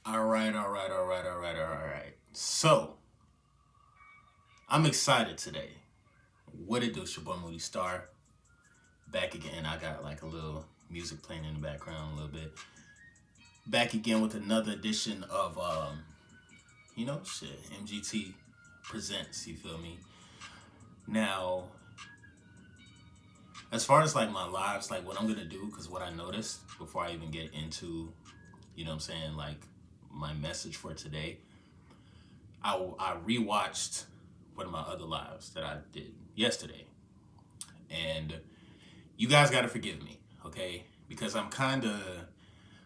All right, all right, all right, all right, all right. So, I'm excited today. What it do? It's your boy Moody Starr. Back again. I got like a little music playing in the background a little bit. Back again with another edition of, MGT Presents, you feel me? Now, as far as like my lives, like what I'm gonna do, because what I noticed before I even get into, like my message for today, I rewatched one of my other lives that I did yesterday. And you guys got to forgive me, okay? Because I'm kind of,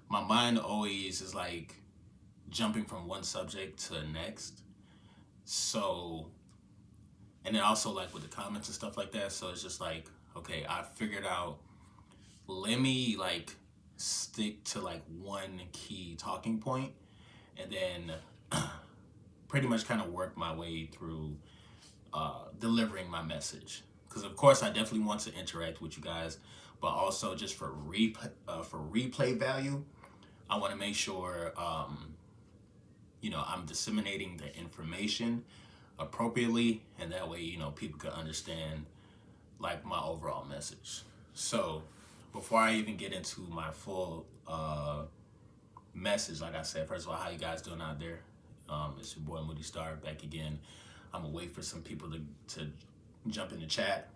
my mind always is like jumping from one subject to the next. So, and then also like with the comments and stuff like that. So it's just like, okay, I figured out, let me like stick to like one key talking point and then pretty much kind of work my way through delivering my message. Because of course, I definitely want to interact with you guys, but also just for replay value, I want to make sure I'm disseminating the information appropriately, and that way people can understand like my overall message. So before I even get into my full message, like I said, first of all, how you guys doing out there? It's your boy Moody Starr back again. I'm gonna wait for some people to jump in the chat.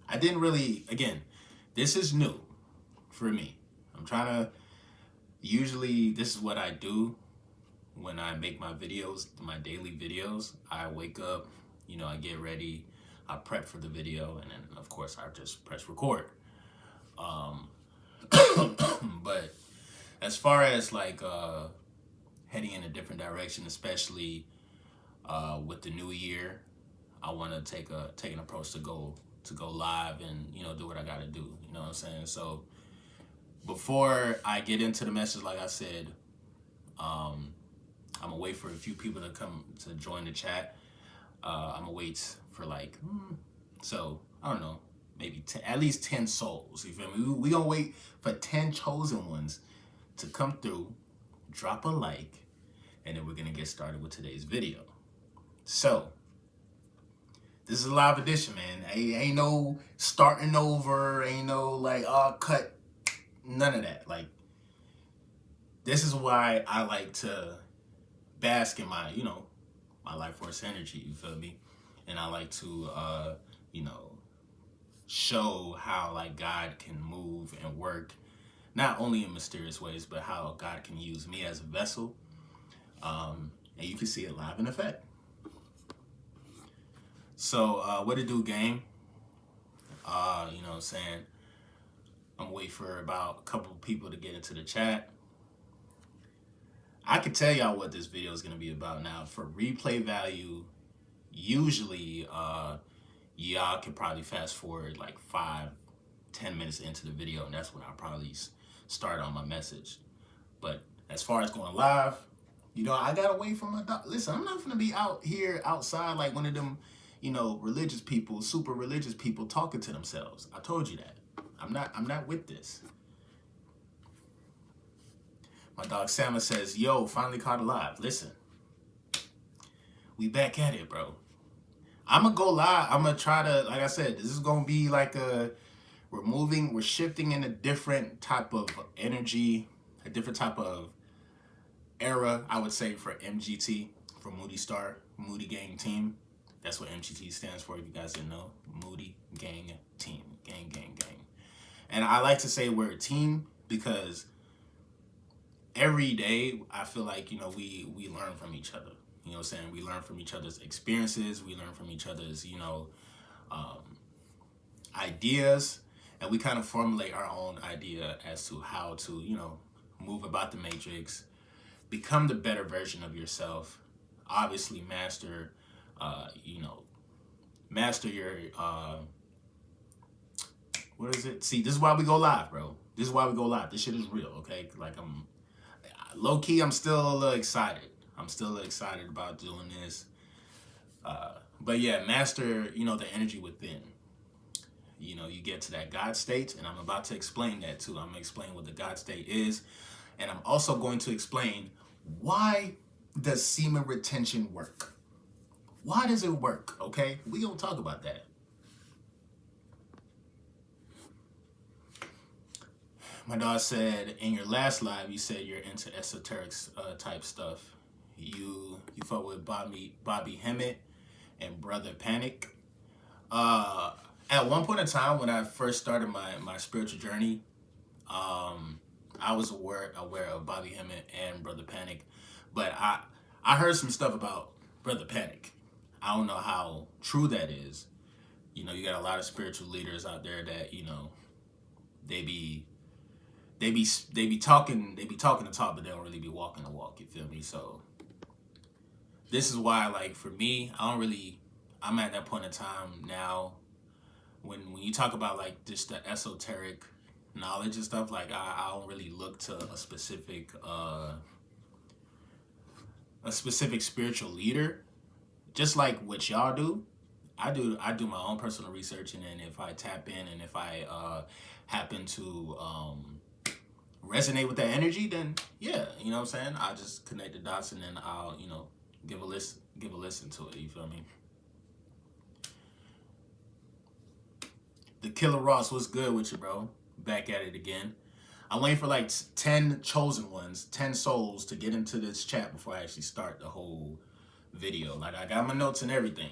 I didn't really, again, this is new for me. I'm trying to, usually this is what I do when I make my videos, my daily videos. I wake up, I get ready, I prep for the video, and then of course I just press record. But as far as like heading in a different direction, especially with the new year, I want to take an approach to go live and do what I got to do. You know what I'm saying? So before I get into the message, like I said, I'm gonna wait for a few people to come to join the chat. I'm gonna wait for like so I don't know, maybe at least 10 souls. You feel me? We gonna wait for 10 chosen ones to come through, drop a like, and then we're gonna get started with today's video. So this is a live edition, man. Ain't no starting over, ain't no like cut, none of that. Like, this is why I like to bask in my my life force energy. You feel me? And I like to show how like God can move and work, not only in mysterious ways, but how God can use me as a vessel. And you can see it live in effect. So what it do, game? You know what I'm saying? I'm waiting for about a couple of people to get into the chat. I can tell y'all what this video is going to be about now. For replay value, usually y'all can probably fast forward like 5-10 minutes into the video, and that's when I'll probably start on my message. But as far as going live, I gotta wait for my listen, I'm not gonna be out here outside like one of them, religious people, super religious people talking to themselves. I told you that. I'm not with this. My dog Semen says, yo, finally caught alive. Listen, we back at it, bro. I'm gonna go live. I'm gonna try to, like I said, this is gonna be like we're shifting in a different type of energy, a different type of era, I would say, for MGT, for Moody Starr, Moody Gang Team. That's what MGT stands for, if you guys didn't know. Moody Gang Team. Gang, gang, gang. And I like to say we're a team because every day I feel like, we learn from each other. You know what I'm saying? We learn from each other's experiences. We learn from each other's, ideas. And we kind of formulate our own idea as to how to, move about the matrix, become the better version of yourself. Obviously, master your, what is it? See, this is why we go live, bro. This is why we go live. This shit is real, okay? Like, low key, I'm still a little excited. I'm still excited about doing this. But yeah, master, the energy within. You get to that God state, and I'm about to explain that too. I'm going to explain what the God state is, and I'm also going to explain Why does semen retention work? Why does it work? Okay, we gonna talk about that. My dog said in your last live, you said you're into esoteric type stuff. You fuck with Bobby Hemmett and Brother Panic. Uh, at one point in time, when I first started my spiritual journey, I was aware of Bobby Hemmett and Brother Panic, but I heard some stuff about Brother Panic. I don't know how true that is. You know, you got a lot of spiritual leaders out there that, you know, they be talking the talk, but they don't really be walking the walk. You feel me? So this is why, like, for me, I'm at that point in time now when you talk about like just the esoteric knowledge and stuff, like I don't really look to a specific spiritual leader, just like what y'all do. I do my own personal research, and then if I tap in and if I happen to resonate with that energy, then yeah, you know what I'm saying, I'll just connect the dots and then I'll, you know, give a listen to it. You feel me? The Killer Ross, what's good with you, bro? Back at it again. I'm waiting for like 10 chosen ones, 10 souls to get into this chat before I actually start the whole video. Like, I got my notes and everything.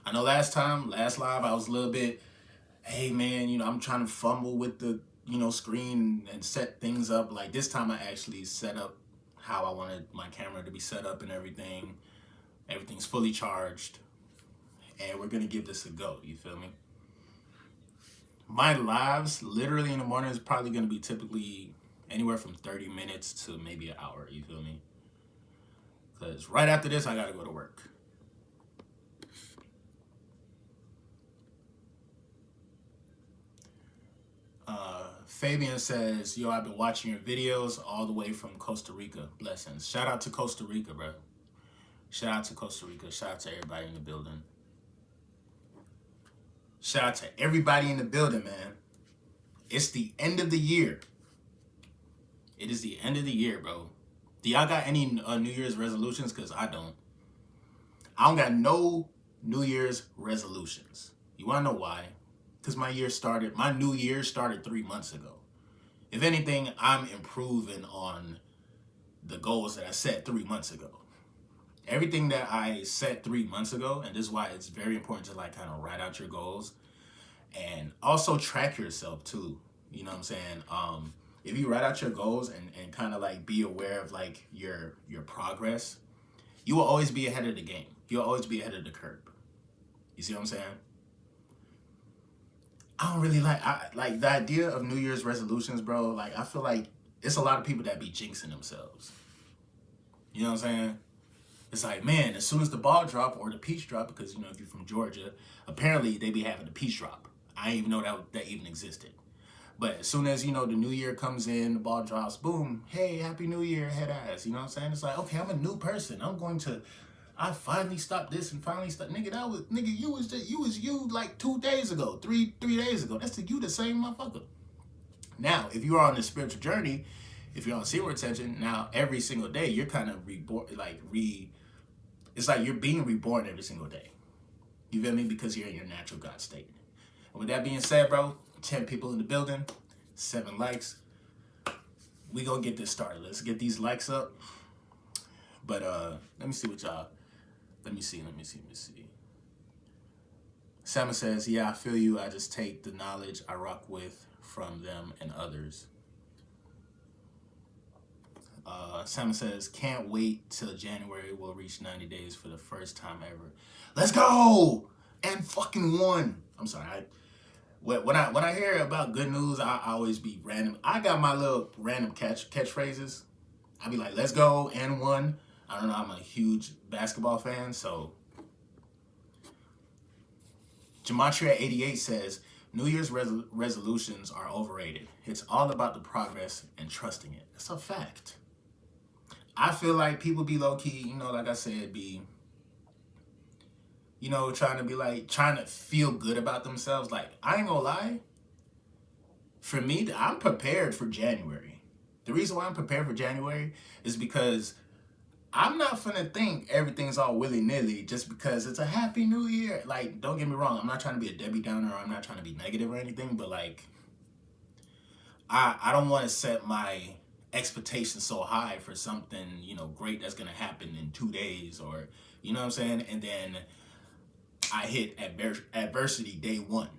I know last live, I was a little bit, hey man, you know, I'm trying to fumble with the, you know, screen and set things up. Like this time I actually set up how I wanted my camera to be set up and everything. Everything's fully charged. And we're gonna give this a go, you feel me? My lives, literally in the morning, is probably gonna be typically anywhere from 30 minutes to maybe an hour, you feel me? Because right after this, I gotta go to work. Fabian says, yo, I've been watching your videos all the way from Costa Rica. Blessings. Shout out to Costa Rica, bro. Shout out to Costa Rica. Shout out to everybody in the building. Shout out to everybody in the building, man. It's the end of the year. It is the end of the year, bro. Do y'all got any New Year's resolutions? Because I don't. I don't got no New Year's resolutions. You want to know why? Because my new year started 3 months ago. If anything, I'm improving on the goals that I set 3 months ago. Everything that I set 3 months ago, and this is why it's very important to like kind of write out your goals and also track yourself too. You know what I'm saying? If you write out your goals and kind of like be aware of like your progress, you will always be ahead of the game. You'll always be ahead of the curve. You see what I'm saying? I don't really like the idea of New Year's resolutions, bro. Like, I feel like it's a lot of people that be jinxing themselves. You know what I'm saying? It's like, man, as soon as the ball drop or the peach drop, because, you know, if you're from Georgia, apparently they be having the peach drop. I didn't even know that even existed. But as soon as, you know, the new year comes in, the ball drops, boom, hey, happy new year, head ass. You know what I'm saying? It's like, okay, I'm a new person. I finally stopped this and finally stopped. You was you like 2 days ago, three days ago. That's the same motherfucker. Now, if you are on a spiritual journey, if you're on semen retention, now every single day you're kind of it's like you're being reborn every single day. You feel me? Because you're in your natural God state. And with that being said, bro, 10 people in the building, 7 likes. We gonna get this started. Let's get these likes up. But let me see what y'all. Let me see. Semen says, yeah, I feel you. I just take the knowledge I rock with from them and others. Semen says, can't wait till January. We'll reach 90 days for the first time ever. Let's go! And fucking one. I'm sorry. When I hear about good news, I always be random. I got my little random catchphrases. I be like, let's go, and one. I don't know, I'm a huge basketball fan, so. Gematria88 says, New Year's resolutions are overrated. It's all about the progress and trusting it. It's a fact. I feel like people be low-key, you know, like I said, you know, trying to feel good about themselves. Like, I ain't gonna lie. For me, I'm prepared for January. The reason why I'm prepared for January is because I'm not finna think everything's all willy-nilly just because it's a happy new year. Like, don't get me wrong, I'm not trying to be a Debbie Downer, or I'm not trying to be negative or anything, but like, I don't want to set my expectations so high for something, great that's gonna happen in 2 days, or you know what I'm saying, and then I hit adversity day one.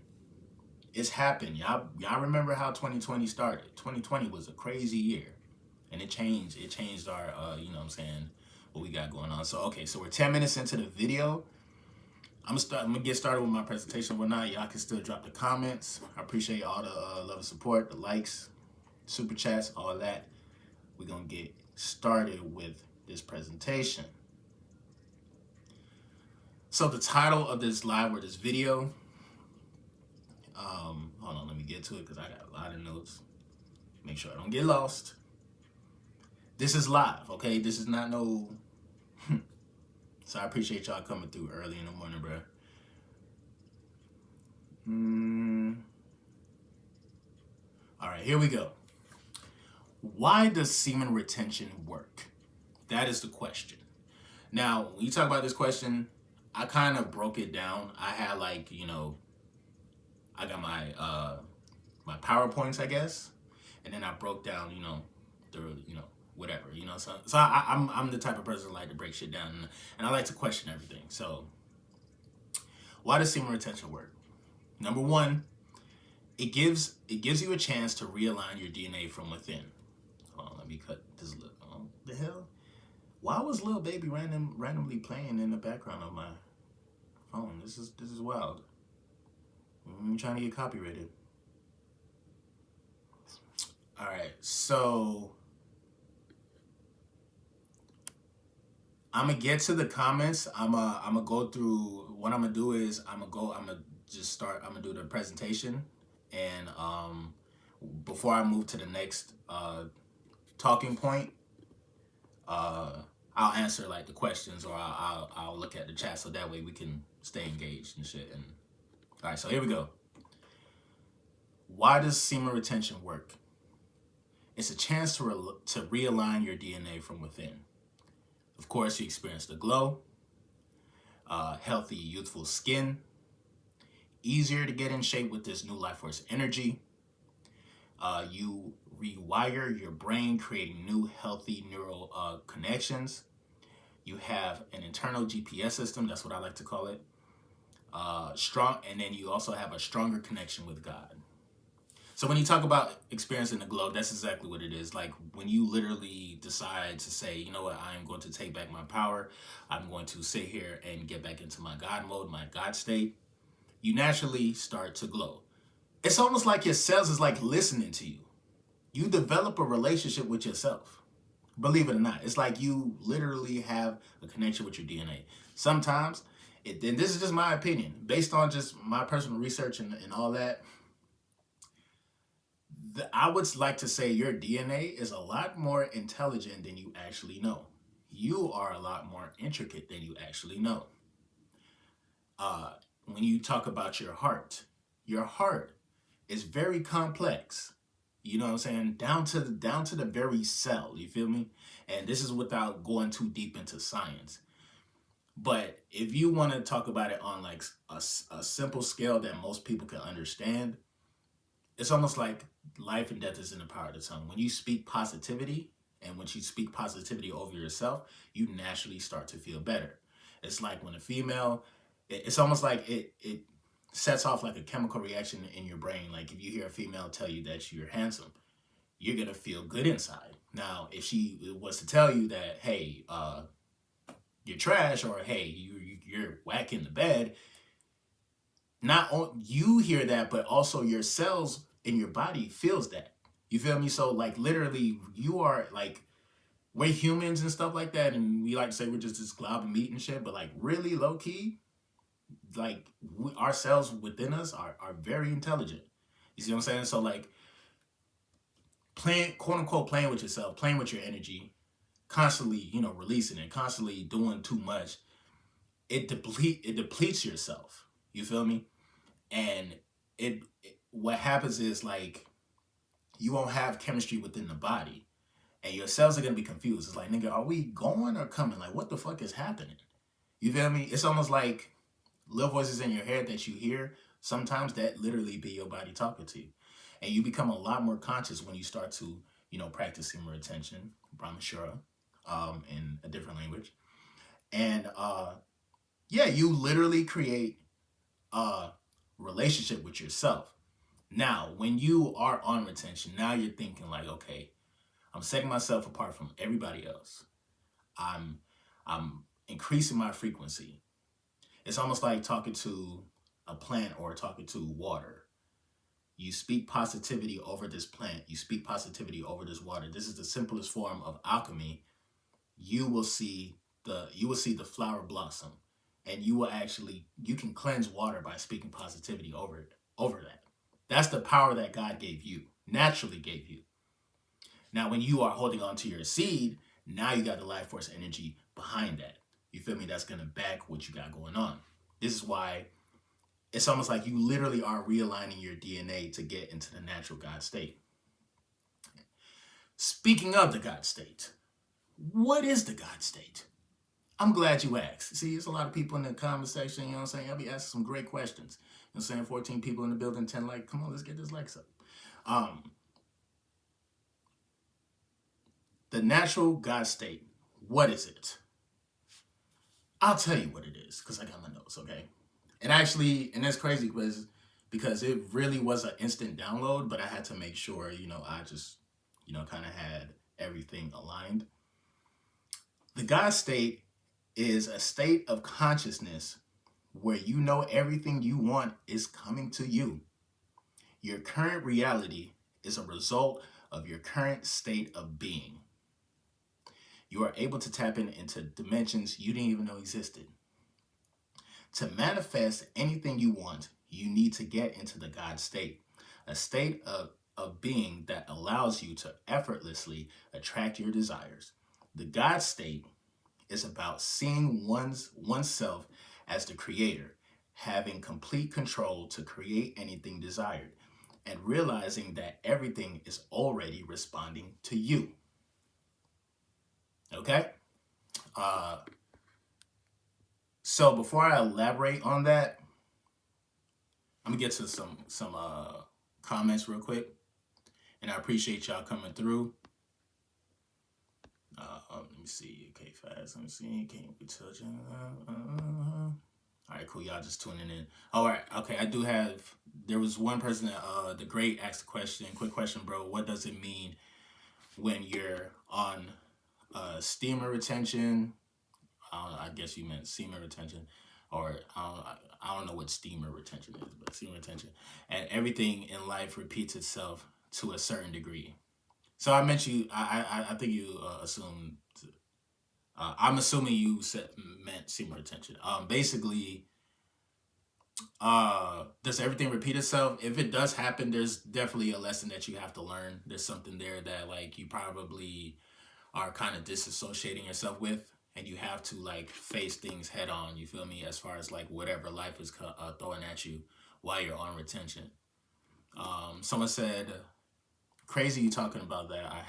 It's happened. Y'all remember how 2020 started? 2020 was a crazy year, and it changed. It changed our, you know what I'm saying, what we got going on. So okay, so we're 10 minutes into the video. I'm gonna get started with my presentation and whatnot. Y'all can still drop the comments. I appreciate all the love and support, the likes, super chats, all that. We're gonna get started with this presentation. So the title of this live or this video, hold on, let me get to it because I got a lot of notes. Make sure I don't get lost. This is live, okay? This is not no. So I appreciate y'all coming through early in the morning, bro. All right, here we go. Why does semen retention work? That is the question. Now, when you talk about this question, I kind of broke it down. I had like, I got my my PowerPoints, I guess, and then I broke down, the whatever, So I'm the type of person that like to break shit down, and I like to question everything. So, why does semen retention work? Number one, it gives you a chance to realign your DNA from within. Hold on, let me cut this. The hell? Why was Lil Baby randomly playing in the background of my phone? This is wild. I'm trying to get copyrighted. All right, so I'm gonna get to the comments. I'm gonna go through. What I'm gonna do is I'm gonna do the presentation, and before I move to the next talking point, I'll answer like the questions, or I'll look at the chat, so that way we can stay engaged and shit. And all right, so here we go. Why does semen retention work? It's a chance to realign your DNA from within. Of course, you experience the glow, healthy, youthful skin, easier to get in shape with this new life force energy. You rewire your brain, creating new healthy neural connections. You have an internal GPS system, that's what I like to call it. Strong, and then you also have a stronger connection with God. So when you talk about experiencing the glow, that's exactly what it is. Like when you literally decide to say, you know what, I am going to take back my power. I'm going to sit here and get back into my God mode, my God state. You naturally start to glow. It's almost like your cells is like listening to you. You develop a relationship with yourself. Believe it or not, it's like you literally have a connection with your DNA. Sometimes, and this is just my opinion, based on just my personal research and all that, I would like to say your DNA is a lot more intelligent than you actually know. You are a lot more intricate than you actually know. When you talk about your heart is very complex. You know what I'm saying? Down to the very cell. You feel me? And this is without going too deep into science. But if you want to talk about it on like a simple scale that most people can understand, it's almost like life and death is in the power of the tongue. When you speak positivity, and when you speak positivity over yourself, you naturally start to feel better. It's like when a female, it's almost like it sets off like a chemical reaction in your brain. Like if you hear a female tell you that you're handsome, you're going to feel good inside. Now, if she was to tell you that, hey, you're trash, or hey, you're whack in the bed, not only you hear that, but also your cells in your body feels that. You feel me? So like literally you are like, we're humans and stuff like that, and we like to say we're just this glob of meat and shit, but like really low key, like our cells within us are very intelligent. You see what I'm saying? So like playing, quote unquote, playing with yourself, playing with your energy, constantly, releasing it, constantly doing too much, it depletes yourself. You feel me? And what happens is like you won't have chemistry within the body. And your cells are gonna be confused. It's like, nigga, are we going or coming? Like, what the fuck is happening? You feel me? It's almost like little voices in your head that you hear. Sometimes that literally be your body talking to you. And you become a lot more conscious when you start to, practice semen retention, Brahmashura, in a different language. And yeah, you literally create a relationship with yourself. Now, when you are on retention, now you're thinking like, okay, I'm setting myself apart from everybody else. I'm I'm increasing my frequency. It's almost like talking to a plant or talking to water. You speak positivity over this plant. You speak positivity over this water. This is the simplest form of alchemy. You will see the flower blossom, and you can cleanse water by speaking positivity over that. That's the power that God gave you, naturally gave you. Now, when you are holding on to your seed, now you got the life force energy behind that. You feel me? That's gonna back what you got going on. This is why it's almost like you literally are realigning your DNA to get into the natural God state. Speaking of the God state, what is the God state? I'm glad you asked. See, there's a lot of people in the conversation, you know what I'm saying? I'll be asking some great questions. You know what I'm saying? 14 people in the building, 10 like, come on, let's get this likes up. The natural God state, what is it? I'll tell you what it is, because I got my notes, okay? And that's crazy because it really was an instant download, but I had to make sure, I just, kind of had everything aligned. The God state is a state of consciousness where you know everything you want is coming to you. Your current reality is a result of your current state of being. You are able to tap into dimensions you didn't even know existed. To manifest anything you want, you need to get into the God state, a state of being that allows you to effortlessly attract your desires. The God state is about seeing oneself as the creator, having complete control to create anything desired, and realizing that everything is already responding to you. Okay? So before I elaborate on that, I'm gonna get to some comments real quick, and I appreciate y'all coming through. Let me see. Okay, fast. Let me see. Can't be touching. All right, cool. Y'all just tuning in. All right. Okay, I do have. There was one person that the great asked a question. Quick question, bro. What does it mean when you're on steamer retention? I guess you meant semen retention, or I don't know what steamer retention is, but semen retention, and everything in life repeats itself to a certain degree. So I meant you. I think you assumed. I'm assuming you meant semen retention. Basically, does everything repeat itself? If it does happen, there's definitely a lesson that you have to learn. There's something there that like you probably are kind of disassociating yourself with, and you have to like face things head on. You feel me? As far as like whatever life is throwing at you while you're on retention. Someone said, "Crazy you talking about that." I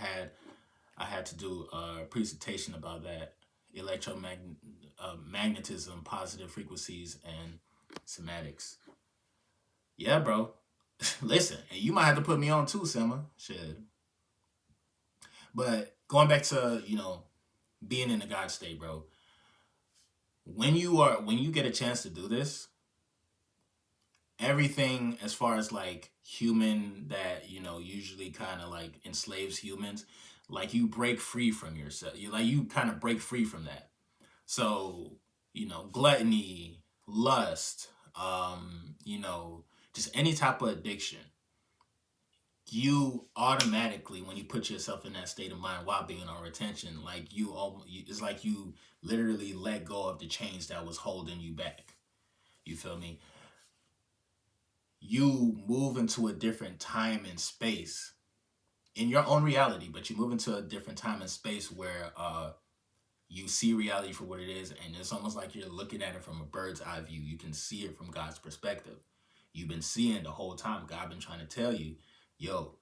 had to do a presentation about that electromagnetism, positive frequencies, and somatics. Yeah, bro. Listen, and you might have to put me on too, Selma. Shit. But going back to being in the God state, bro. When you get a chance to do this, everything as far as like human that usually kind of like enslaves humans, like you break free from yourself. You kind of break free from that. So gluttony, lust, just any type of addiction. You automatically, when you put yourself in that state of mind while being on retention, like it's like you literally let go of the chains that was holding you back. You feel me? You move into a different time and space in your own reality, but you move into a different time and space where you see reality for what it is, and it's almost like you're looking at it from a bird's eye view. You can see it from God's perspective. You've been seeing the whole time. God been trying to tell you, yo,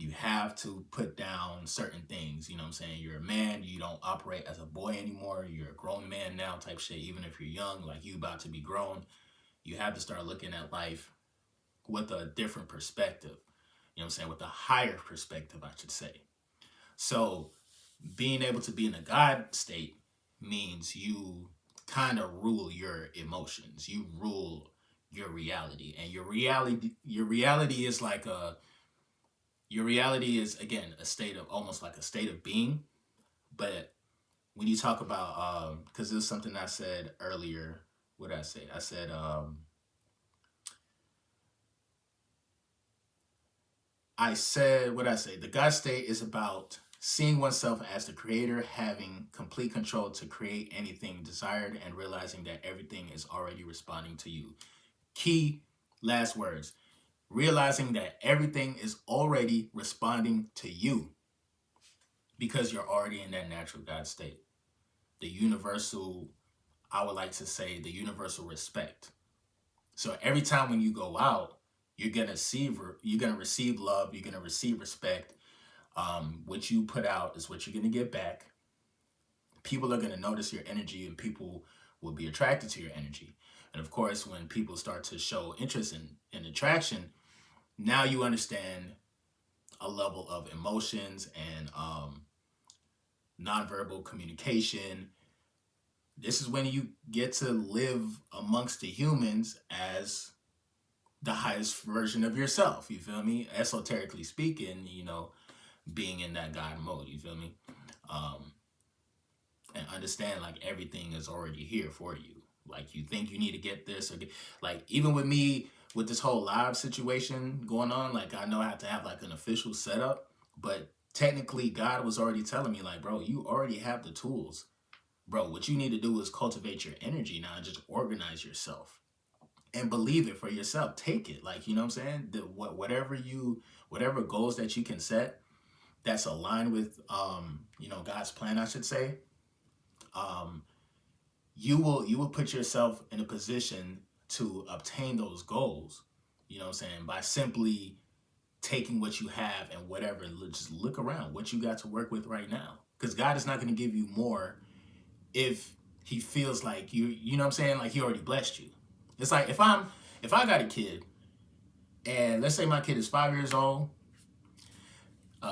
You have to put down certain things. You know what I'm saying? You're a man. You don't operate as a boy anymore. You're a grown man now type shit. Even if you're young, like you about to be grown, you have to start looking at life with a different perspective. You know what I'm saying? With a higher perspective, I should say. So being able to be in a God state means you kind of rule your emotions. You rule your reality. And your reality is like a your reality is again a state of almost like a state of being. But when you talk about because this is something I said earlier, what did I say? I said, what did I say? The God state is about seeing oneself as the creator, having complete control to create anything desired, and realizing that everything is already responding to you. Key last words. Realizing that everything is already responding to you because you're already in that natural God state. The universal, I would like to say, the universal respect. So every time when you go out, you're gonna receive love, you're gonna receive respect. What you put out is what you're gonna get back. People are gonna notice your energy, and people will be attracted to your energy. And of course, when people start to show interest in attraction, now you understand a level of emotions and nonverbal communication. This is when you get to live amongst the humans as the highest version of yourself. You feel me? Esoterically speaking, being in that God mode. You feel me? Um, and understand like everything is already here for you. Like you think you need to get this or get, like even with me with this whole live situation going on, like I know I have to have like an official setup, but technically God was already telling me like, bro, you already have the tools. Bro, what you need to do is cultivate your energy now and just organize yourself and believe it for yourself. Take it. Like, you know what I'm saying? Whatever goals that you can set that's aligned with God's plan, I should say. Um you will put yourself in a position to obtain those goals, you know what I'm saying, by simply taking what you have and whatever, just look around what you got to work with right now. Because God is not going to give you more if he feels like you know what I'm saying, like he already blessed you. It's like if I got a kid and let's say my kid is 5 years old,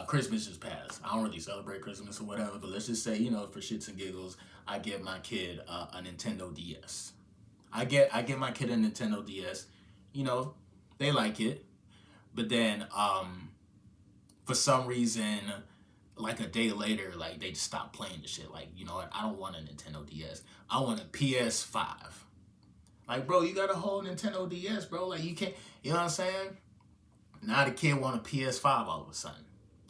Christmas just passed. I don't really celebrate Christmas or whatever, but let's just say, for shits and giggles, I get my kid a Nintendo DS. I get my kid a Nintendo DS. You know, they like it, but then for some reason, like a day later, like they just stop playing the shit. Like, you know what? I don't want a Nintendo DS. I want a PS5. Like, bro, you got a whole Nintendo DS, bro. Like, you can't. You know what I'm saying? Now the kid want a PS5 all of a sudden.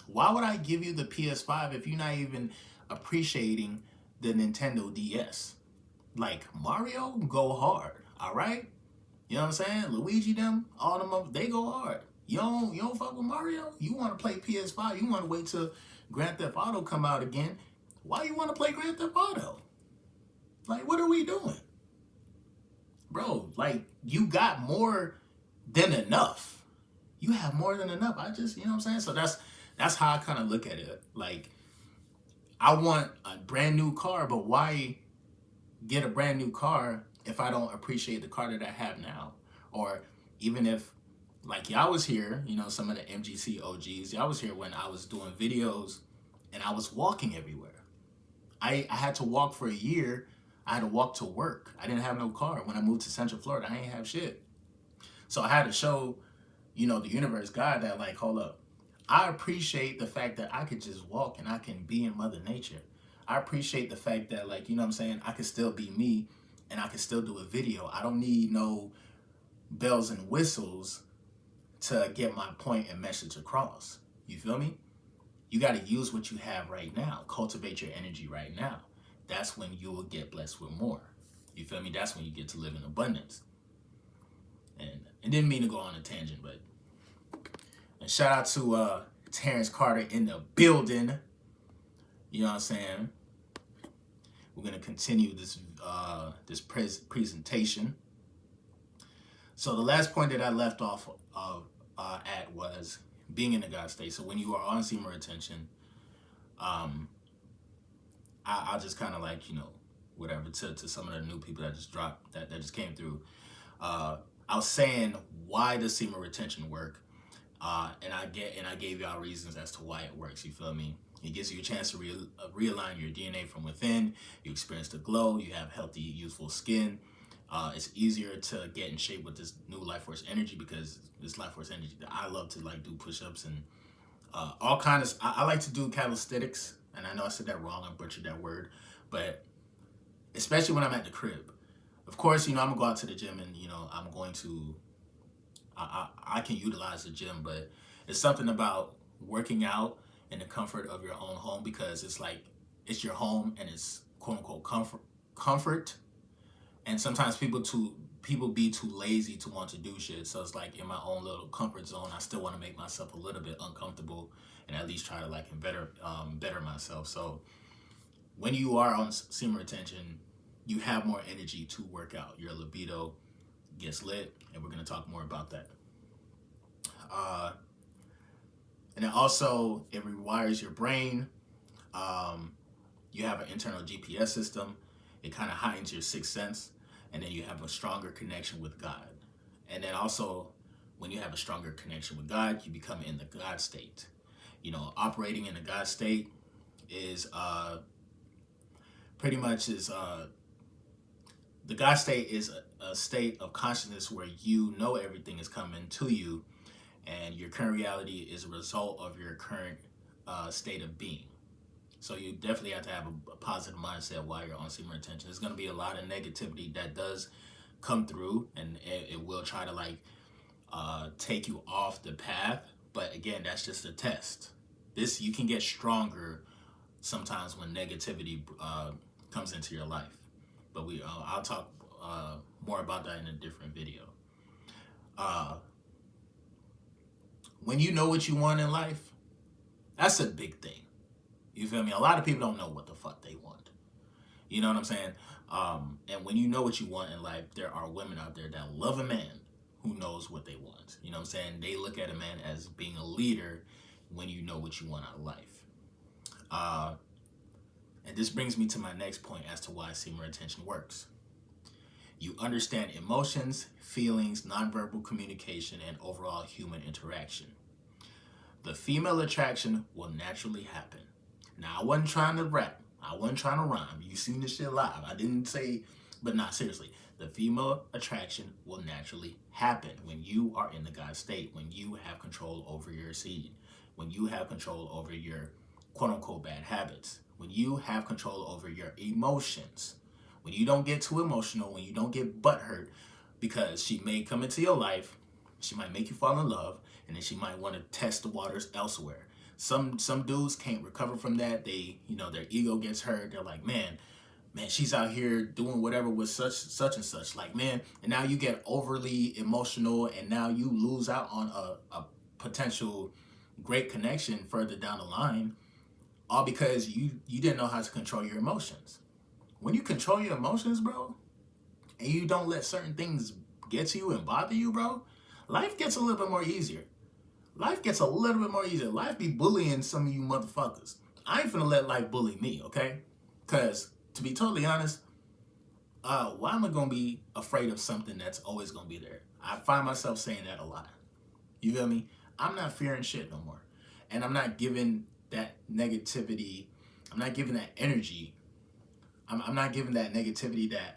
Why would I give you the PS5 if you're not even appreciating the Nintendo DS? Like Mario, go hard, all right? You know what I'm saying? Luigi, them, all them, they go hard. You don't fuck with Mario? You want to play PS5? You want to wait till Grand Theft Auto come out again? Why you want to play Grand Theft Auto? Like, what are we doing, bro? Like, you got more than enough. You have more than enough. You know what I'm saying? So that's how I kind of look at it. Like, I want a brand new car, but why get a brand new car if I don't appreciate the car that I have now? Or even if, like, y'all was here, some of the MGC OGs, y'all was here when I was doing videos and I was walking everywhere. I had to walk for a year. I had to walk to work. I didn't have no car. When I moved to Central Florida, I ain't have shit. So I had to show, the universe, God, that like, hold up. I appreciate the fact that I could just walk and I can be in Mother Nature. I appreciate the fact that, like, you know what I'm saying, I can still be me and I can still do a video. I don't need no bells and whistles to get my point and message across. You feel me? You got to use what you have right now. Cultivate your energy right now. That's when you will get blessed with more. You feel me? That's when you get to live in abundance. And it didn't mean to go on a tangent, but and shout out to Terrence Carter in the building. You know what I'm saying? We're gonna continue this presentation. So the last point that I left off of at was being in the God state. So when you are on semen retention, um, I'll just kind of like, whatever, to some of the new people that just dropped, that just came through. I was saying, why does semen retention work? And I gave y'all reasons as to why it works. You feel me? It gives you a chance to realign your DNA from within. You experience the glow. You have healthy, youthful skin. It's easier to get in shape with this new life force energy, because this life force energy, I love to like do push-ups and all kinds of. I like to do calisthenics, and I know I said that wrong. I butchered that word, but especially when I'm at the crib. Of course, I'm gonna go out to the gym, and I'm going to. I can utilize the gym, but it's something about working out in the comfort of your own home, because it's like it's your home and it's quote unquote comfort. And sometimes people be too lazy to want to do shit. So it's like in my own little comfort zone, I still want to make myself a little bit uncomfortable and at least try to like better myself. So when you are on semen retention, you have more energy to work out. Your libido gets lit, and we're gonna talk more about that. And then also it rewires your brain. You have an internal GPS system. It kind of heightens your sixth sense, and then you have a stronger connection with God. And then also, when you have a stronger connection with God, you become in the God state. Operating in the God state is pretty much the God state is a state of consciousness where you know everything is coming to you, and your current reality is a result of your current state of being. So you definitely have to have a positive mindset while you're on semen retention. There's going to be a lot of negativity that does come through, and it will try to like take you off the path. But again, that's just a test. You can get stronger sometimes when negativity comes into your life. But I'll talk more about that in a different video. When you know what you want in life, that's a big thing. You feel me? A lot of people don't know what the fuck they want. You know what I'm saying? And when you know what you want in life, there are women out there that love a man who knows what they want. You know what I'm saying? They look at a man as being a leader when you know what you want out of life. And this brings me to my next point as to why semen retention works. You understand emotions, feelings, nonverbal communication, and overall human interaction. The female attraction will naturally happen. Now, I wasn't trying to rap. I wasn't trying to rhyme. You seen this shit live. I didn't say, but not seriously. The female attraction will naturally happen when you are in the God state, when you have control over your seed, when you have control over your quote unquote bad habits, when you have control over your emotions, when you don't get too emotional, when you don't get butthurt, because she may come into your life, she might make you fall in love, and then she might want to test the waters elsewhere. Some dudes can't recover from that. They, their ego gets hurt. They're like, man, she's out here doing whatever with such and such. Like, man, and now you get overly emotional, and now you lose out on a potential great connection further down the line, all because you didn't know how to control your emotions. When you control your emotions, bro, and you don't let certain things get to you and bother you, bro, life gets a little bit more easier. Life gets a little bit more easier. Life be bullying some of you motherfuckers. I ain't finna let life bully me, okay? Because, to be totally honest, why am I gonna be afraid of something that's always gonna be there? I find myself saying that a lot. You feel me? I'm not fearing shit no more. And I'm not giving that negativity, I'm not giving that energy, I'm not giving that negativity that,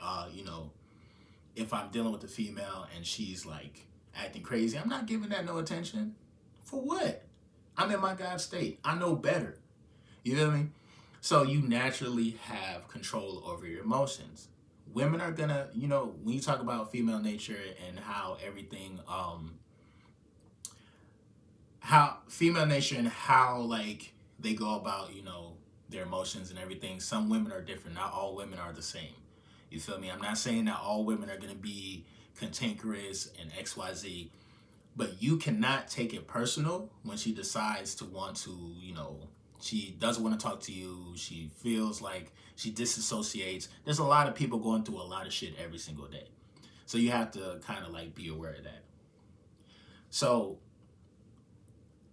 if I'm dealing with a female and she's like acting crazy, I'm not giving that no attention. For what? I'm in my God state. I know better. You feel me? So you naturally have control over your emotions. Women are gonna, when you talk about female nature and how everything, how female nature and how like they go about, their emotions and everything. Some women are different. Not all women are the same. You feel me? I'm not saying that all women are gonna be cantankerous and XYZ. But you cannot take it personal when she decides to want to, she doesn't want to talk to you. She feels like she disassociates. There's a lot of people going through a lot of shit every single day. So you have to kind of like be aware of that. So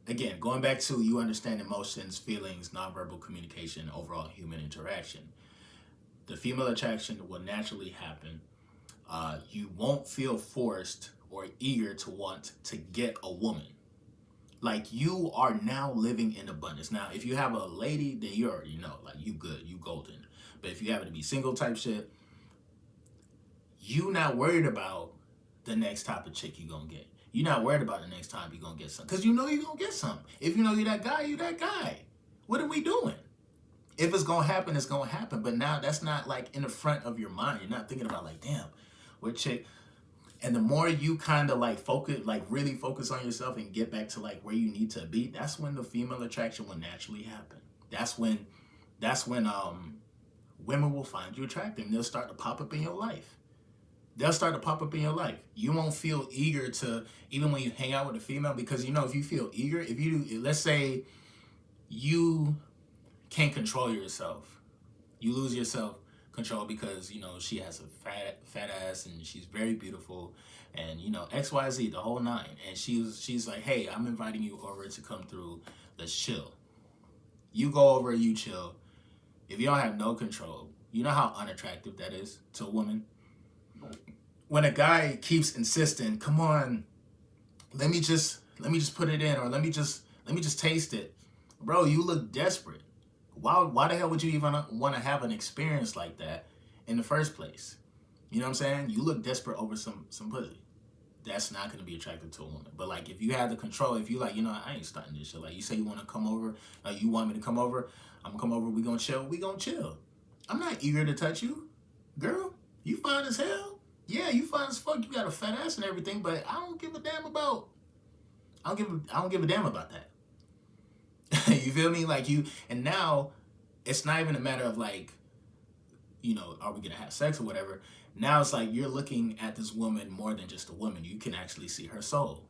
again, going back to you understand emotions, feelings, nonverbal communication, overall human interaction. The female attraction will naturally happen. You won't feel forced or eager to want to get a woman. Like you are now living in abundance. Now, if you have a lady, then you already know, like you good, you golden. But if you happen to be single type shit, you not worried about the next type of chick you gonna get. You're not worried about the next time you're gonna get some. Cause you know you're gonna get some. If you know you're that guy, you're that guy. What are we doing? If it's gonna happen, it's gonna happen. But now that's not like in the front of your mind. You're not thinking about like, damn, what chick. And the more you kind of like focus, like really focus on yourself and get back to like where you need to be, that's when the female attraction will naturally happen. That's when women will find you attractive and they'll start to pop up in your life. They'll start to pop up in your life. You won't feel eager to, even when you hang out with a female, because you know, if you feel eager, if you, let's say you can't control yourself, you lose yourself control because, you know, she has a fat ass and she's very beautiful and, you know, XYZ, the whole nine. And she's like, hey, I'm inviting you over to come through. Let's chill. You go over, you chill. If you don't have no control, you know how unattractive that is to a woman? When a guy keeps insisting, come on, let me just put it in, or let me just taste it. Bro, you look desperate. Why the hell would you even want to have an experience like that in the first place? You know what I'm saying? You look desperate over some pussy. That's not going to be attractive to a woman. But like, if you have the control, if you like, you know, I ain't starting this shit. Like, you say you want to come over, you want me to come over, I'm gonna come over, we gonna chill. I'm not eager to touch you. Girl, you fine as hell. Yeah, you fine as fuck. You got a fat ass and everything, but I don't give a damn about that. You feel me? Like you, and now it's not even a matter of like, you know, are we gonna have sex or whatever? Now it's like you're looking at this woman more than just a woman. You can actually see her soul.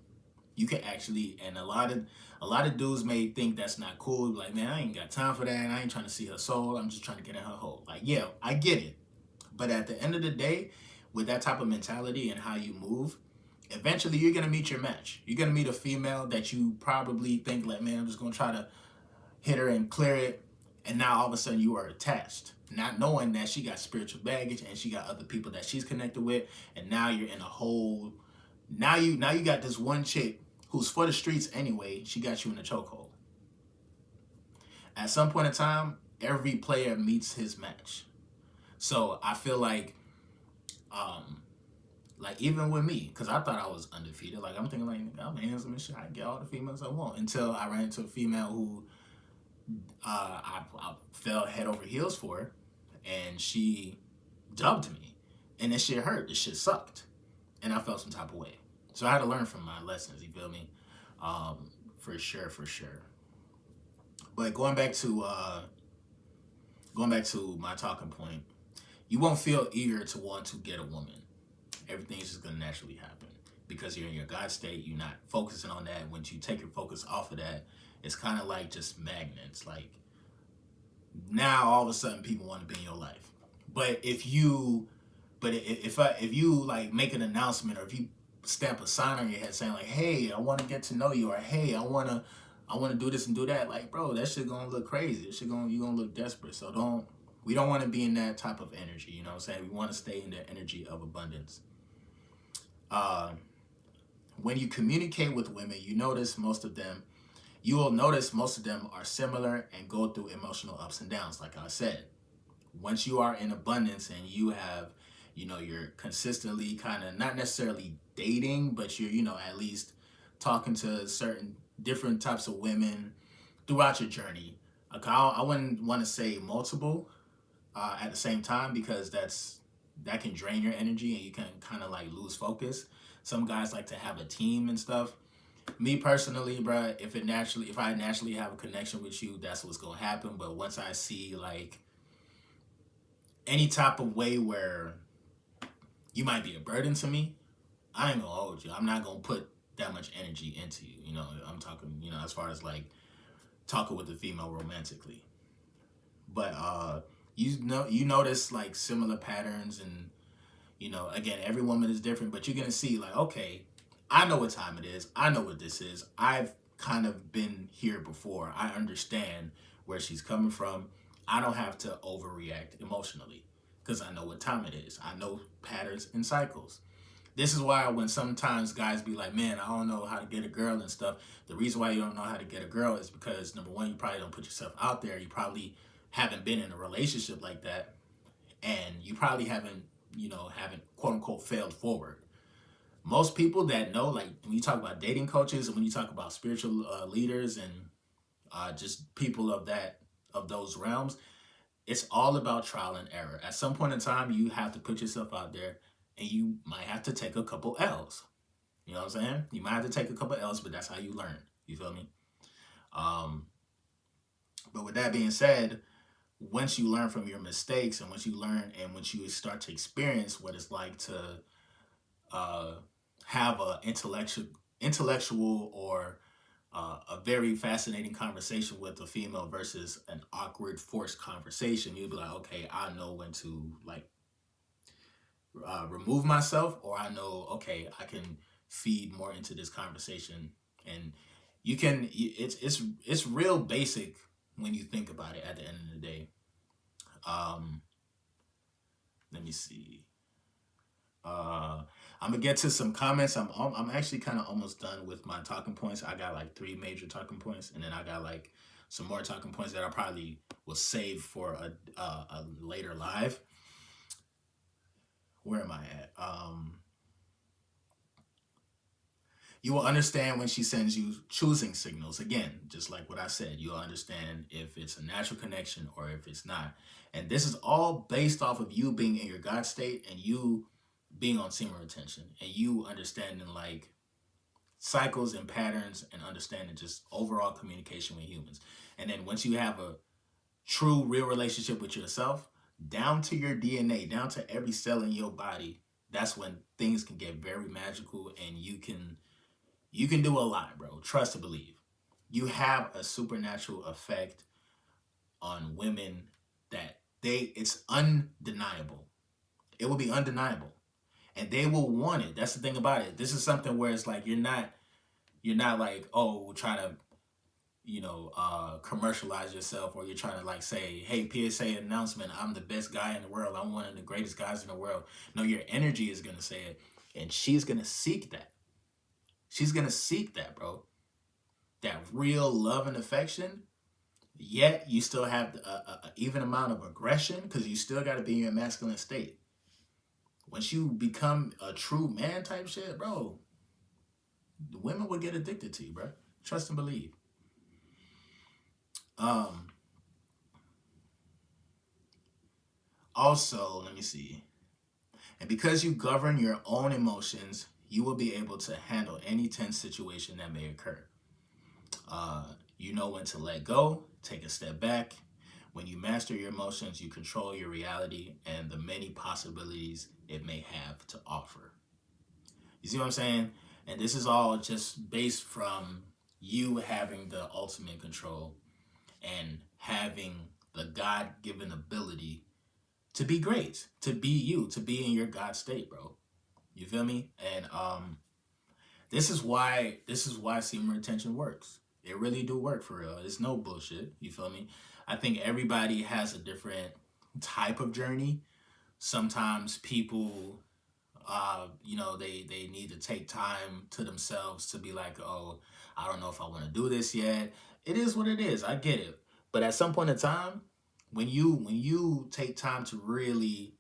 You can actually, and a lot of dudes may think that's not cool. Like, man, I ain't got time for that. I ain't trying to see her soul. I'm just trying to get in her hole. Like, yeah, I get it. But at the end of the day, with that type of mentality and how you move, eventually you're gonna meet your match. You're gonna meet a female that you probably think like, man, I'm just gonna try to hit her and clear it. And now all of a sudden you are attached, not knowing that she got spiritual baggage and she got other people that she's connected with. And now you're in a whole, now you got this one chick who's for the streets anyway. She got you in a chokehold. At some point in time, every player meets his match. So I feel like even with me, because I thought I was undefeated. Like I'm thinking like, I'm handsome and shit. I get all the females I want, until I ran into a female who I fell head over heels for her, and she dubbed me, and this shit hurt. This shit sucked, and I felt some type of way. So I had to learn from my lessons. You feel me? For sure. But going back to my talking point, you won't feel eager to want to get a woman. Everything's just gonna naturally happen because you're in your God state. You're not focusing on that. Once you take your focus off of that, it's kind of like just magnets. Like now, all of a sudden, people want to be in your life. But if you like make an announcement, or if you stamp a sign on your head saying like, "Hey, I want to get to know you," or "Hey, I wanna do this and do that," like, bro, that shit gonna look crazy. You gonna look desperate. So we don't want to be in that type of energy. You know what I'm saying? We want to stay in the energy of abundance. When you communicate with women, you will notice most of them are similar and go through emotional ups and downs. Like I said, once you are in abundance and you have, you know, you're consistently kind of not necessarily dating, but you're, you know, at least talking to certain different types of women throughout your journey. I wouldn't want to say multiple at the same time, because that can drain your energy and you can kind of like lose focus. Some guys like to have a team and stuff. Me personally, bro, if I naturally have a connection with you, that's what's gonna happen. But once I see like any type of way where you might be a burden to me, I ain't gonna hold you. I'm not gonna put that much energy into you. You know, I'm talking, you know, as far as like talking with the female romantically. But you notice like similar patterns, and you know, again, every woman is different, but you're gonna see like, okay, I know what time it is. I know what this is. I've kind of been here before. I understand where she's coming from. I don't have to overreact emotionally because I know what time it is. I know patterns and cycles. This is why when sometimes guys be like, man, I don't know how to get a girl and stuff. The reason why you don't know how to get a girl is because, number one, you probably don't put yourself out there. You probably haven't been in a relationship like that. And you probably haven't, haven't quote unquote failed forward. Most people that know, like when you talk about dating coaches and when you talk about spiritual leaders and just people of those realms, it's all about trial and error. At some point in time, you have to put yourself out there and you might have to take a couple L's. You know what I'm saying? You might have to take a couple L's, but that's how you learn. You feel me? Um, but with that being said, once you learn from your mistakes and once you learn and once you start to experience what it's like to uh, have a intellectual or a very fascinating conversation with a female versus an awkward forced conversation, you'll be like, okay, I know when to like remove myself, or I know, okay, I can feed more into this conversation. And you can, it's real basic when you think about it at the end of the day. um Let me see. I'm gonna get to some comments. I'm actually kind of almost done with my talking points. I got like 3 major talking points, and then I got like some more talking points that I probably will save for a later live. Where am I at? You will understand when she sends you choosing signals. Again, just like what I said, you'll understand if it's a natural connection or if it's not. And this is all based off of you being in your God state and you being on semen retention and you understanding like cycles and patterns and understanding just overall communication with humans. And then once you have a true, real relationship with yourself, down to your DNA, down to every cell in your body, that's when things can get very magical and you can do a lot, bro. Trust and believe. You have a supernatural effect on women that it's undeniable. It will be undeniable. And they will want it. That's the thing about it. This is something where it's like you're not like, oh, trying to, commercialize yourself, or you're trying to like say, hey, PSA announcement, I'm the best guy in the world. I'm one of the greatest guys in the world. No, your energy is gonna say it. And she's gonna seek that. She's gonna seek that, bro. That real love and affection. Yet you still have a even amount of aggression because you still got to be in your masculine state. Once you become a true man type shit, bro, the women will get addicted to you, bro. Trust and believe. Um. Also, let me see. And because you govern your own emotions, you will be able to handle any tense situation that may occur. You know when to let go, take a step back. When you master your emotions, you control your reality and the many possibilities it may have to offer. You see what I'm saying? And this is all just based from you having the ultimate control and having the God-given ability to be great, to be you, to be in your God state, bro. You feel me? And this is why semen retention works. It really do work for real. It's no bullshit. You feel me? I think everybody has a different type of journey. Sometimes people, they need to take time to themselves to be like, oh, I don't know if I want to do this yet. It is what it is. I get it. But at some point in time, when you take time to really,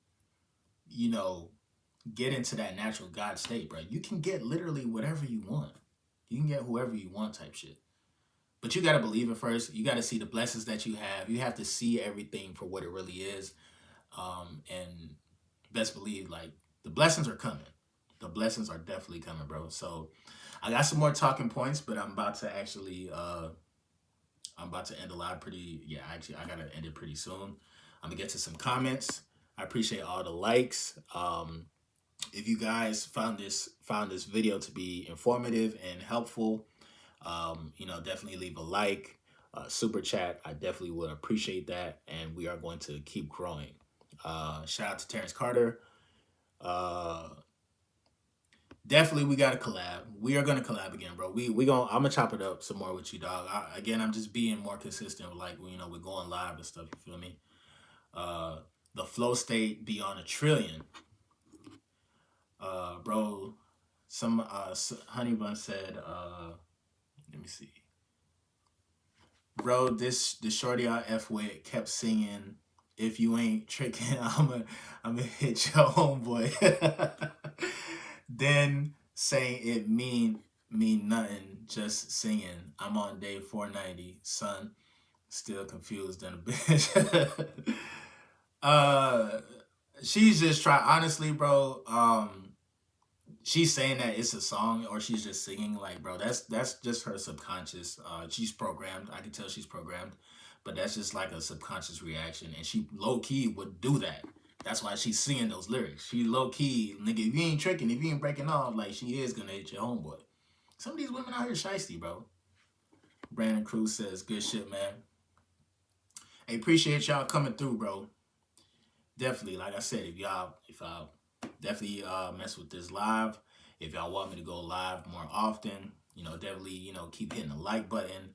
get into that natural God state, bro, you can get literally whatever you want. You can get whoever you want type shit. But you got to believe it first. You got to see the blessings that you have. You have to see everything for what it really is. And best believe, like, the blessings are coming. The blessings are definitely coming, bro. So I got some more talking points, but I'm about to actually, I'm about to end the live I got to end it pretty soon. I'm going to get to some comments. I appreciate all the likes. If you guys found this video to be informative and helpful, definitely leave a like, super chat. I definitely would appreciate that, and we are going to keep growing. Shout out to Terrence Carter. definitely we gotta collab. We are gonna collab again, bro. We gonna I'm gonna chop it up some more with you, dog. Again, I'm just being more consistent with like we're going live and stuff. You feel me? Uh, the flow state beyond a trillion, bro. Some Honey Bun said, let me see, bro. This shorty I f with kept singing. If you ain't tricking, I'ma hit your homeboy. Then saying it mean nothing, just singing. I'm on day 490, son. Still confused and a bitch. uh, she's just trying. Honestly, bro. She's saying that it's a song or she's just singing. Like, bro, that's just her subconscious. She's programmed. I can tell she's programmed, but that's just like a subconscious reaction, and she low key would do that. That's why she's singing those lyrics. She low key, nigga, if you ain't tricking, if you ain't breaking off, like she is gonna hit your homeboy. Some of these women out here shiesty, bro. Brandon Cruz says, good shit, man. Hey, appreciate y'all coming through, bro. Definitely, like I said, if y'all definitely mess with this live. If y'all want me to go live more often, definitely, keep hitting the like button.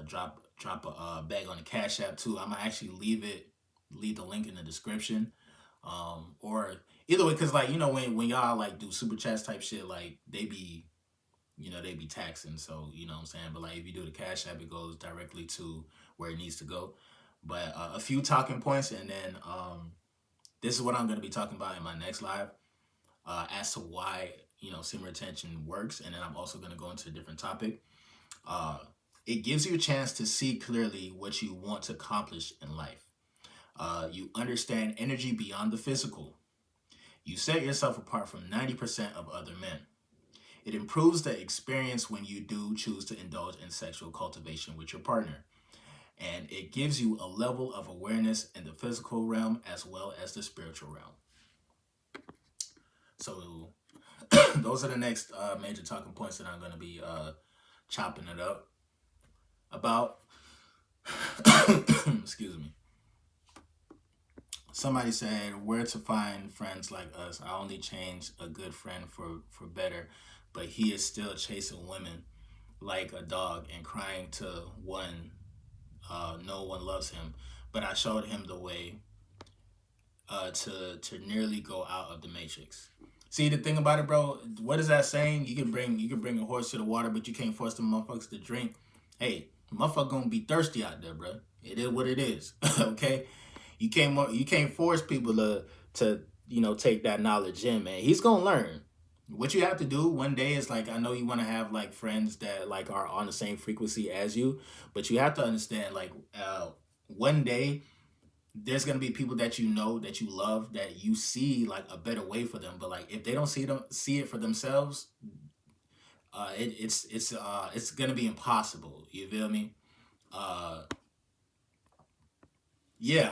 Drop a bag on the Cash App too. I'm gonna actually leave the link in the description. Or either way, cause like when y'all like do super chats type shit, like they be taxing. So you know what I'm saying. But like if you do the Cash App, it goes directly to where it needs to go. But a few talking points, and then this is what I'm gonna be talking about in my next live, as to why semen retention works, and then I'm also gonna go into a different topic. It gives you a chance to see clearly what you want to accomplish in life. You understand energy beyond the physical. You set yourself apart from 90% of other men. It improves the experience when you do choose to indulge in sexual cultivation with your partner. And it gives you a level of awareness in the physical realm as well as the spiritual realm. So those are the next major talking points that I'm going to be chopping it up about. Excuse me. Somebody said, where to find friends like us? I only changed a good friend for better, but he is still chasing women like a dog and crying to one. No one loves him, but I showed him the way to nearly go out of the matrix. See, the thing about it, bro, what is that saying? You can bring a horse to the water, but you can't force the motherfuckers to drink. Hey, motherfucker gonna be thirsty out there, bro. It is what it is. Okay, you can't force people to take that knowledge in, man. He's gonna learn. What you have to do one day is like, I know you want to have like friends that like are on the same frequency as you, but you have to understand like one day there's gonna be people that that you love, that you see like a better way for them, but like if they don't see it for themselves, it's gonna be impossible. You feel me? Yeah,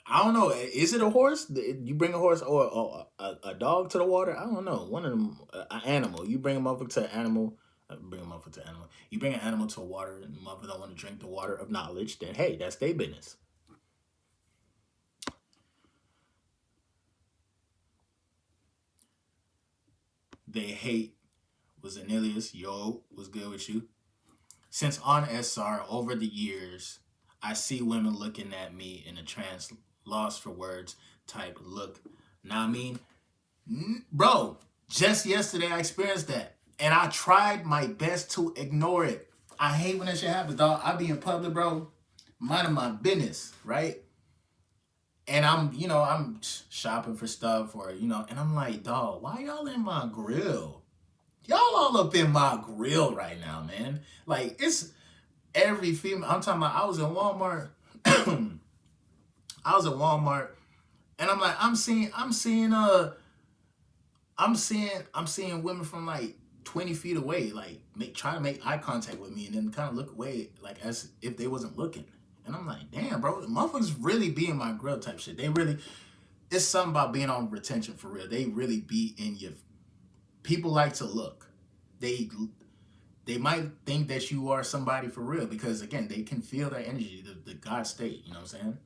I don't know. Is it a horse? You bring a horse or a dog to the water? I don't know. One of them, an animal. You bring them over to an animal. Bring them over to an animal. You bring an animal to water, and the mother don't want to drink the water of knowledge. Then hey, that's their business. They hate was an alias. Yo, what's good with you? Since on SR over the years, I see women looking at me in a trance, lost for words type look. Now I mean, bro, just yesterday I experienced that, and I tried my best to ignore it. I hate when that shit happens, dog. I be in public, bro, minding my business, right? And I'm shopping for stuff, or and I'm like, dog, why y'all in my grill? Y'all all up in my grill right now, man. Like it's every female. I'm talking about. I was in Walmart. I was at Walmart, and I'm like, I'm seeing women from like 20 feet away, like try to make eye contact with me, and then kind of look away, like as if they wasn't looking. And I'm like, damn, bro, the motherfuckers really be in my grill type shit. They really, it's something about being on retention for real. They really be in your. People like to look. They might think that you are somebody for real because again, they can feel that energy, the God state. You know what I'm saying?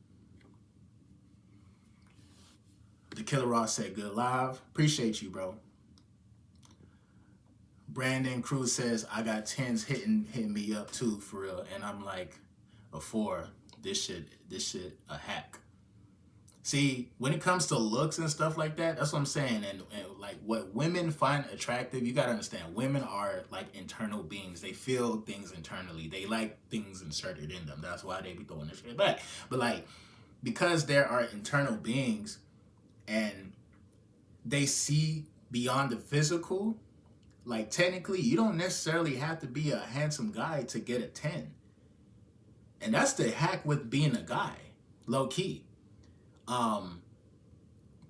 The Killer Ross said, good live. Appreciate you, bro. Brandon Cruz says I got tens hitting me up too for real, and I'm like a 4. This shit a hack. See, when it comes to looks and stuff like that, that's what I'm saying. And like what women find attractive, you gotta understand. Women are like internal beings. They feel things internally. They like things inserted in them. That's why they be throwing this shit back. But like, because there are internal beings and they see beyond the physical, like technically you don't necessarily have to be a handsome guy to get a 10. And that's the hack with being a guy, low key.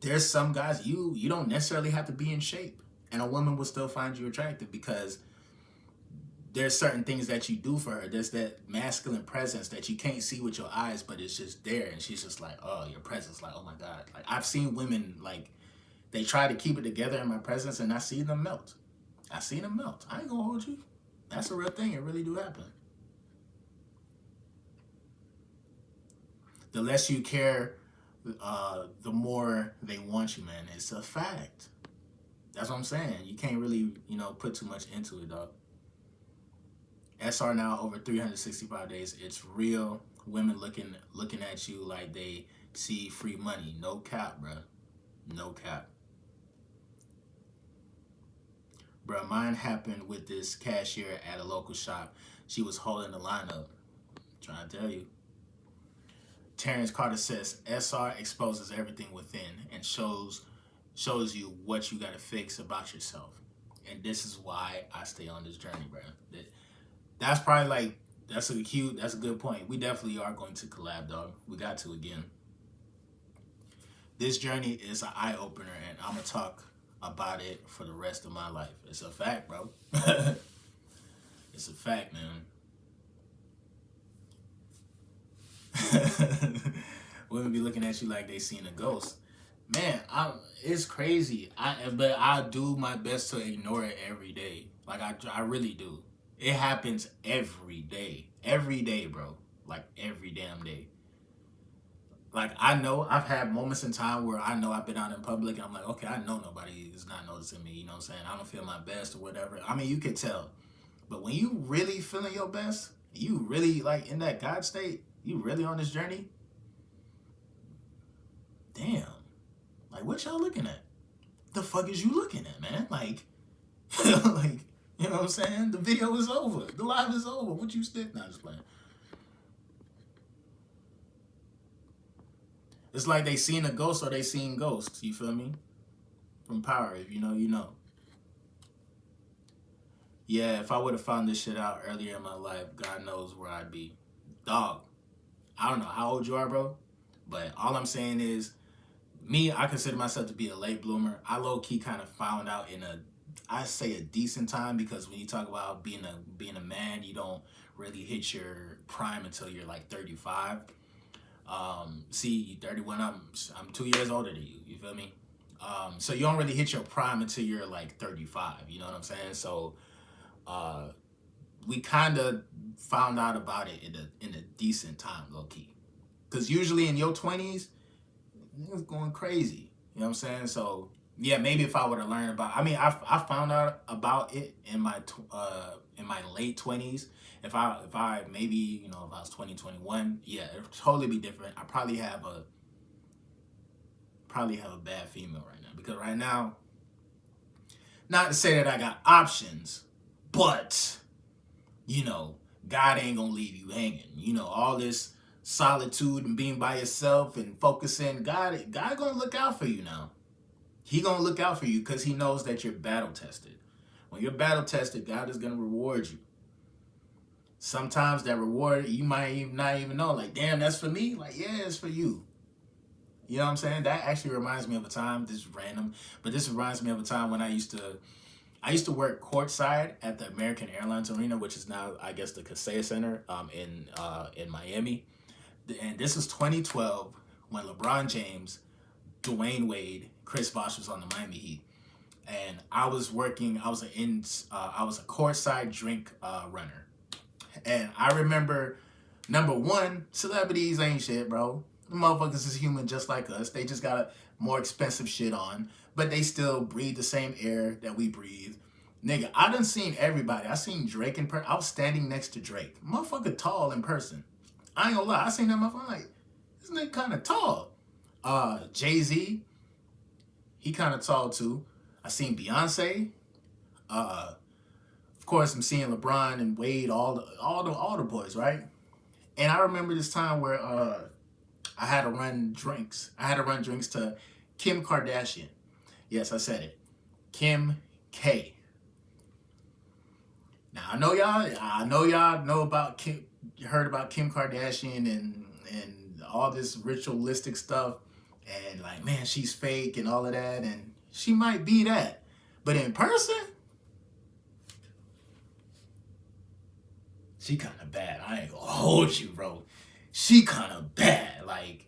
There's some guys you don't necessarily have to be in shape, and a woman will still find you attractive because there's certain things that you do for her. There's that masculine presence that you can't see with your eyes, but it's just there, and she's just like, oh, your presence, like, oh my god. Like I've seen women like they try to keep it together in my presence, and I see them melt. I see them melt. I ain't gonna hold you. That's a real thing. It really do happen. The less you care, the more they want you, man. It's a fact. That's what I'm saying. You can't really, put too much into it, dog. SR now over 365 days. It's real. Women looking at you like they see free money. No cap, bro. No cap. Bro, mine happened with this cashier at a local shop. She was holding the line up. Trying to tell you. Terrence Carter says SR exposes everything within and shows you what you got to fix about yourself. And this is why I stay on this journey, bro. That's probably like, that's a good point. We definitely are going to collab, dog. We got to again. This journey is an eye-opener, and I'm going to talk about it for the rest of my life. It's a fact, bro. It's a fact, man. Women be looking at you like they seen a ghost. Man, it's crazy. But I do my best to ignore it every day. Like I really do. It happens every day. Every day, bro. Like every damn day. Like I know I've had moments in time where I know I've been out in public and I'm like, okay, I know nobody is not noticing me, you know what I'm saying? I don't feel my best or whatever. I mean, you could tell. But when you really feeling your best, you really like in that God state, you really on this journey? Damn. Like, what y'all looking at? The fuck is you looking at, man? Like, like, you know what I'm saying? The video is over. The live is over. What you still? Nah, just playing. It's like they seen a ghost or they seen ghosts. You feel me? From Power. If you know, you know. Yeah, if I would have found this shit out earlier in my life, God knows where I'd be. Dog. I don't know how old you are, bro. But all I'm saying is, me, I consider myself to be a late bloomer. I low-key kind of found out in I say a decent time, because when you talk about being a man, you don't really hit your prime until you're like 35. See, you 31, I'm 2 years older than you. You feel me? So you don't really hit your prime until you're like 35. You know what I'm saying? So we kind of found out about it in a decent time, low-key. Because usually in your 20s, niggas going crazy. You know what I'm saying? So yeah, maybe if I would have learned about, I mean, I found out about it in my late 20s. If I maybe, you know, if I was 20, 21, yeah, it would totally be different. I probably have a bad female right now, because right now, not to say that I got options, but you know, God ain't gonna leave you hanging. You know, all this solitude and being by yourself and focusing, God gonna look out for you now. He gonna look out for you because he knows that you're battle tested. When you're battle tested, God is gonna reward you. Sometimes that reward, you might not even know, like, damn, that's for me? Like, yeah, it's for you. You know what I'm saying? That actually reminds me of a time, this is random, but this reminds me of a time when I used to work courtside at the American Airlines Arena, which is now, I guess, the Kaseya Center in Miami. And this was 2012 when LeBron James, Dwayne Wade, Chris Bosh was on the Miami Heat. And I was a courtside drink runner. And I remember, number one, celebrities ain't shit, bro. The motherfuckers is human just like us. They just got more expensive shit on, but they still breathe the same air that we breathe. Nigga, I done seen everybody. I seen Drake in person. I was standing next to Drake. Motherfucker tall in person. I ain't gonna lie. I seen that motherfucker like, this nigga kind of tall. Jay-Z, he kind of tall too. I seen Beyonce. Of course, I'm seeing LeBron and Wade, all the boys, right? And I remember this time where I had to run drinks. I had to run drinks to Kim Kardashian. Yes, I said it. Kim K. Now I know y'all know about Kim, heard about Kim Kardashian and all this ritualistic stuff, and like, man, she's fake and all of that, and she might be that, but in person, she kind of bad. I ain't gonna hold you, bro. She kind of bad, like,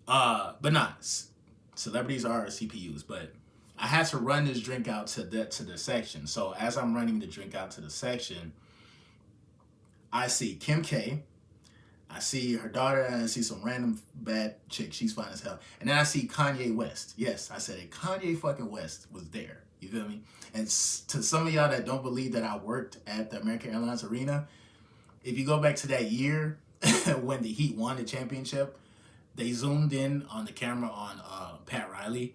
but not. Celebrities are CPUs, but I had to run this drink out to the section. So as I'm running the drink out to the section, I see Kim K, I see her daughter, and I see some random bad chick. She's fine as hell. And then I see Kanye West. Yes, I said it. Kanye fucking West was there. You feel me? And to some of y'all that don't believe that I worked at the American Airlines Arena, if you go back to that year when the Heat won the championship, they zoomed in on the camera on Pat Riley,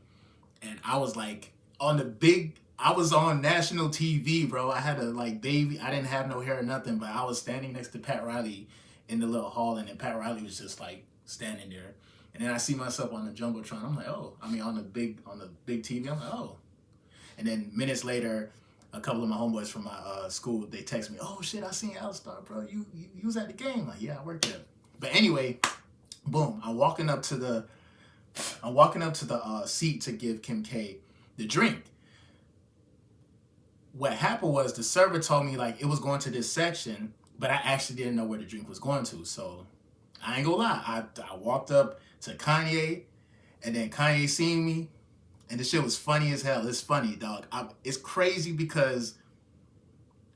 and I was like I was on national TV, bro. I had a like baby. I didn't have no hair or nothing, but I was standing next to Pat Riley in the little hall, and then Pat Riley was just like standing there. And then I see myself on the jumbotron. I'm like, oh, I mean on the big TV. I'm like, oh. And then minutes later, a couple of my homeboys from my school, they text me, oh shit, I seen Starr, bro. You was at the game. Like, yeah, I worked there. But anyway, boom, I'm walking up to the seat to give Kim K the drink. What happened was the server told me like it was going to this section, but I actually didn't know where the drink was going to. So I ain't gonna lie, I walked up to Kanye, and then Kanye seen me, and the shit was funny as hell. It's funny, dog. It's crazy because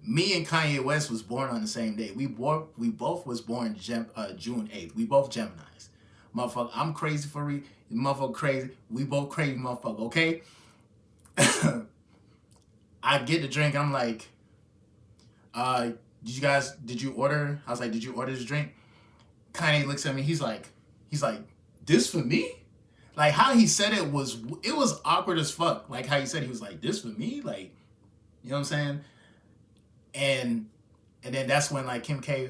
me and Kanye West was born on the same day. We both was born June 8th. We both Geminis. Motherfucker, I'm crazy for motherfucker crazy. We both crazy, motherfucker, okay? I get the drink, I'm like, did you order? I was like, did you order this drink? Kanye looks at me, he's like, this for me? Like how he said it was awkward as fuck. Like how he said, he was like, this for me? Like, you know what I'm saying? And then that's when like Kim K,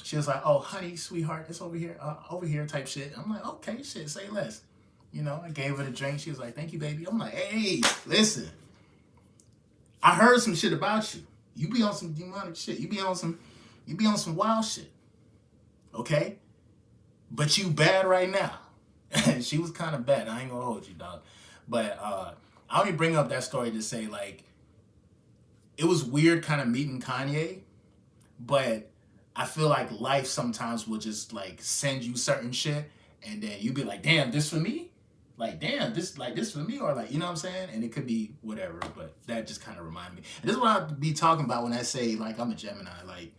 she was like, oh honey, sweetheart, it's over here type shit. I'm like, okay, shit, say less. You know, I gave her the drink. She was like, thank you, baby. I'm like, hey, listen, I heard some shit about you. You be on some demonic shit. You be on some wild shit. Okay? But you bad right now. And she was kind of bad. I ain't gonna hold you, dog. But I only bring up that story to say, like, it was weird kind of meeting Kanye, but I feel like life sometimes will just like send you certain shit, and then you be like, damn, this for me? Like, damn, this for me? Or like, you know what I'm saying? And it could be whatever, but that just kind of reminded me. And this is what I be talking about when I say, like, I'm a Gemini. Like,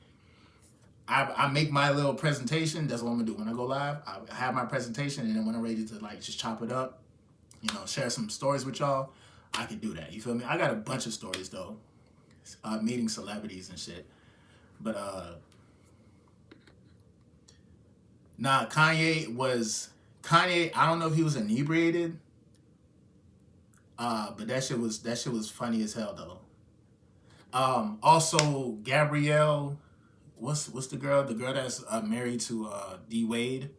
I make my little presentation. That's what I'm gonna do when I go live. I have my presentation, and then when I'm ready to like just chop it up, you know, share some stories with y'all, I can do that. You feel me? I got a bunch of stories though, meeting celebrities and shit. But nah, Kanye. I don't know if he was inebriated. But that shit was funny as hell though. Also Gabrielle. What's the girl? The girl that's married to D Wade.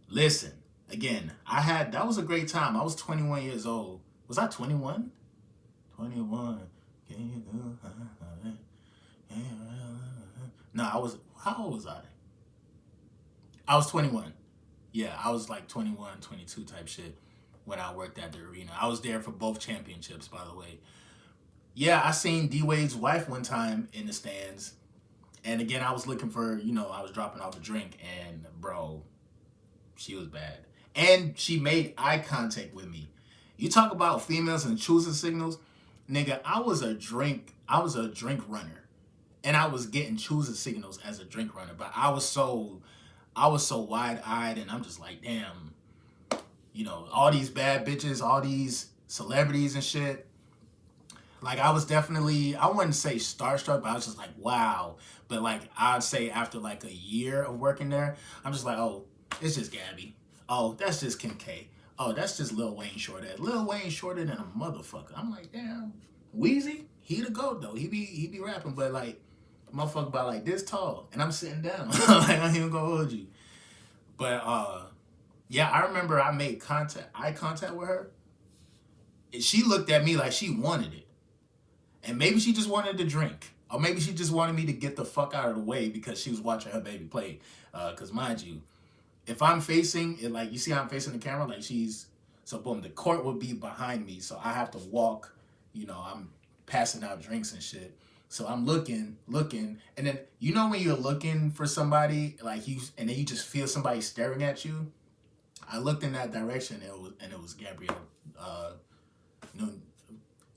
Listen, again, that was a great time. I was 21 years old. Was I 21? 21. No, how old was I? I was 21. Yeah, I was like 21, 22 type shit when I worked at the arena. I was there for both championships, by the way. Yeah, I seen D Wade's wife one time in the stands. And again, I was looking for, I was dropping off a drink, and bro, she was bad. And she made eye contact with me. You talk about females and choosing signals, nigga, I was a drink runner. And I was getting choosing signals as a drink runner, but I was so wide-eyed, and I'm just like, damn, all these bad bitches, all these celebrities and shit. Like I was definitely, I wouldn't say starstruck, but I was just like, wow. But like I'd say after like a year of working there, I'm just like, oh, it's just Gabby. Oh, that's just Kim K. Oh, that's just Lil Wayne shorter. Lil Wayne shorter than a motherfucker. I'm like, damn, Wheezy, he the goat though. He be rapping, but like motherfucker about like this tall, and I'm sitting down. Like I don't even gonna hold you. But yeah, I remember I made eye contact with her, and she looked at me like she wanted it. And maybe she just wanted to drink. Or maybe she just wanted me to get the fuck out of the way because she was watching her baby play. Because mind you, if I'm facing it, like you see how I'm facing the camera, like so boom, the court would be behind me. So I have to walk, I'm passing out drinks and shit. So I'm looking. And then, when you're looking for somebody, and then you just feel somebody staring at you. I looked in that direction and it was Gabrielle, no,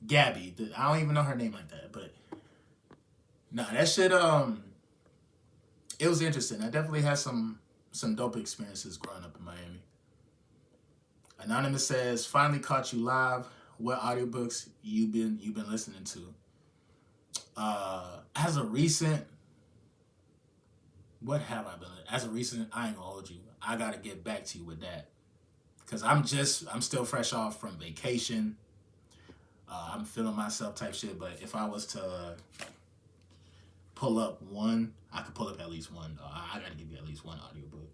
Gabby. I don't even know her name like that, but nah, that shit. It was interesting. I definitely had some dope experiences growing up in Miami. Anonymous says, "Finally caught you live. What audiobooks you've been listening to?" As a recent, what have I been? As a recent, I ain't gonna hold you. I gotta get back to you with that because I'm still fresh off from vacation. I'm feeling myself type shit. But if I was to pull up one, I could pull up at least one. I gotta give you at least one audiobook.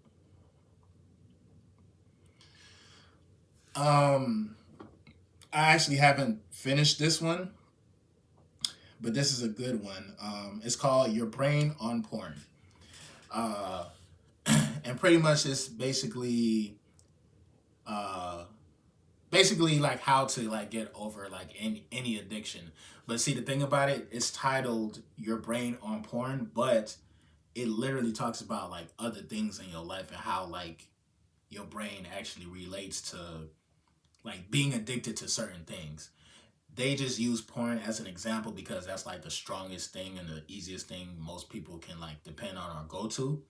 I actually haven't finished this one, but this is a good one. It's called Your Brain on Porn. Uh, and pretty much it's basically like how to like get over like any addiction. But see, the thing about it, it's titled Your Brain on Porn, but it literally talks about like other things in your life and how like your brain actually relates to like being addicted to certain things. They just use porn as an example because that's like the strongest thing and the easiest thing most people can like depend on or go to.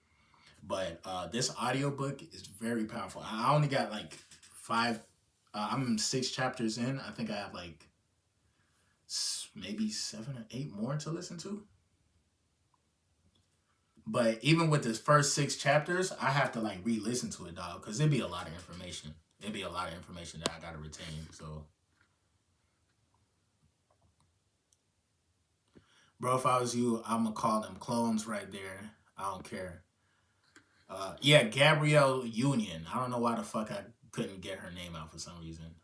But this audiobook is very powerful. I only got like five, I'm 6 chapters in. I think I have like maybe 7 or 8 more to listen to. But even with this first 6 chapters, I have to like re-listen to it, dog, because it'd be a lot of information. It'd be a lot of information that I gotta retain. So, bro, if I was you, I'm gonna call them clones right there. I don't care. Yeah, Gabrielle Union. I don't know why the fuck I couldn't get her name out for some reason.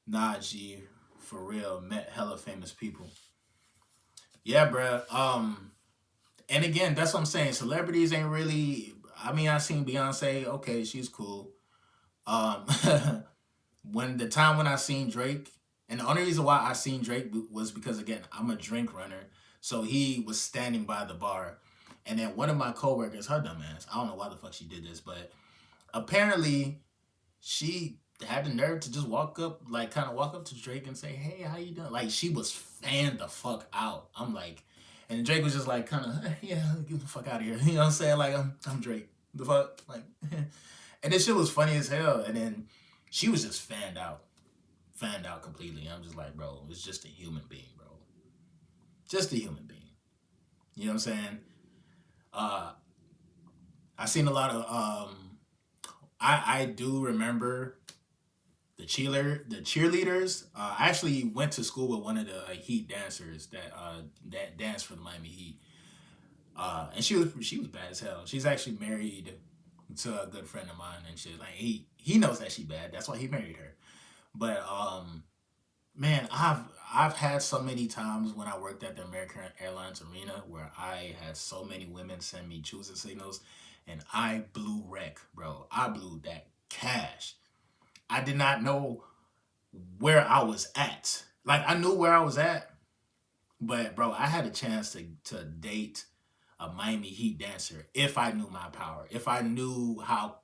Nah, G, for real, met hella famous people. Yeah, bro. And again, that's what I'm saying. Celebrities ain't really. I mean, I seen Beyonce. Okay, she's cool. Um, when I seen Drake, and the only reason why I seen Drake was because again, I'm a drink runner. So he was standing by the bar, and then one of my coworkers, her dumb ass, I don't know why the fuck she did this, but apparently she had the nerve to just kind of walk up to Drake and say, "Hey, how you doing?" Like she was fanned the fuck out. I'm like, and Drake was just like, kind of, yeah, get the fuck out of here. You know what I'm saying? Like I'm Drake. The fuck, like, and this shit was funny as hell. And then she was just fanned out completely. I'm just like, bro, it's just a human being, bro, just a human being. You know what I'm saying? Uh, I seen a lot of I do remember the cheerleaders. I actually went to school with one of the Heat dancers that danced for the Miami Heat, and she was bad as hell. She's actually married to a good friend of mine and shit. Like he knows that she bad. That's why he married her. But man, I've had so many times when I worked at the American Airlines Arena where I had so many women send me choosing signals, and I blew wreck, bro. I blew that cash. I did not know where I was at. Like I knew where I was at, but bro, I had a chance to date a Miami Heat dancer if I knew my power. If I knew how